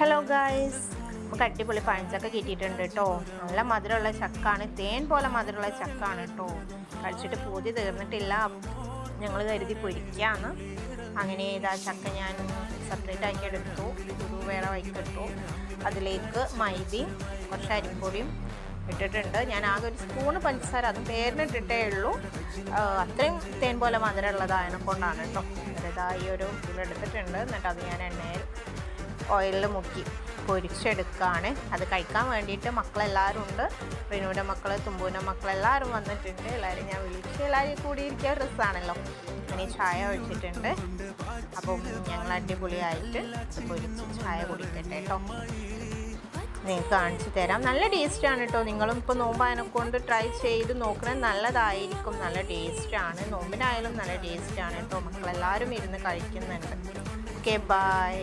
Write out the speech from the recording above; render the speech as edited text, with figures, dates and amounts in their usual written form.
Hello guys, നമുക്ക് അടിപൊളി പഴഞ്ചക്ക കിട്ടിയിട്ടുണ്ട് കേട്ടോ. നല്ല മധുരമുള്ള ചക്കാണ്, തേൻ പോലെ മധുരമുള്ള ചക്കാണ് കേട്ടോ. കഴിച്ചിട്ട് പൂതി തീർന്നിട്ടില്ല, ഞങ്ങൾ കരുതി പൊരിക്കാന്ന്. അങ്ങനെ ഇതാ ചക്ക ഞാൻ സെപ്പറേറ്റ് ആക്കി എടുത്തു, ഒരു വേറെ വയ്ക്കിട്ടു. അതിലേക്ക് മൈദയും കുറച്ച് അരിപ്പൊടിയും ഇട്ടിട്ടുണ്ട്. ഞാൻ ആകെ ഒരു സ്പൂണ് പഞ്ചസാര, അതും പേരിനിട്ടിട്ടേ ഉള്ളൂ. അത്രയും തേൻ പോലെ മധുരമുള്ളതായതിനെ കൊണ്ടാണ് കേട്ടോ. ഇതാ ഈ ഒരു ഇതിലെടുത്തിട്ടുണ്ട്. എന്നിട്ട് അത് ഞാൻ ഓയിലിൽ മുക്കി പൊരിച്ചെടുക്കുകയാണ്. അത് കഴിക്കാൻ വേണ്ടിയിട്ട് മക്കളെല്ലാവരും ഉണ്ട്. റിനുവിൻ്റെ മക്കൾ, തുമ്പൂൻ്റെ മക്കളെല്ലാവരും വന്നിട്ടുണ്ട്. എല്ലാവരും ഞാൻ വിളിച്ച് എല്ലാവരും കൂടിയിരിക്കുക ഡ്രസ്സാണല്ലോ. അങ്ങനെ ചായ ഒഴിച്ചിട്ടുണ്ട്. അപ്പം ഞങ്ങൾ അടിപൊളിയായിട്ട് പൊരിച്ച് ചായ കുടിക്കട്ടെ കേട്ടോ. നിങ്ങൾക്ക് കാണിച്ചു തരാം. നല്ല ടേസ്റ്റാണ് കേട്ടോ. നിങ്ങളും ഇപ്പോൾ നോമ്പായതിനെ കൊണ്ട് ട്രൈ ചെയ്ത് നോക്കണേ, നല്ലതായിരിക്കും. നല്ല ടേസ്റ്റാണ്, നോമ്പിനായാലും നല്ല ടേസ്റ്റാണ് കേട്ടോ. മക്കളെല്ലാവരും ഇരുന്ന് കഴിക്കുന്നുണ്ട്. Okay, by.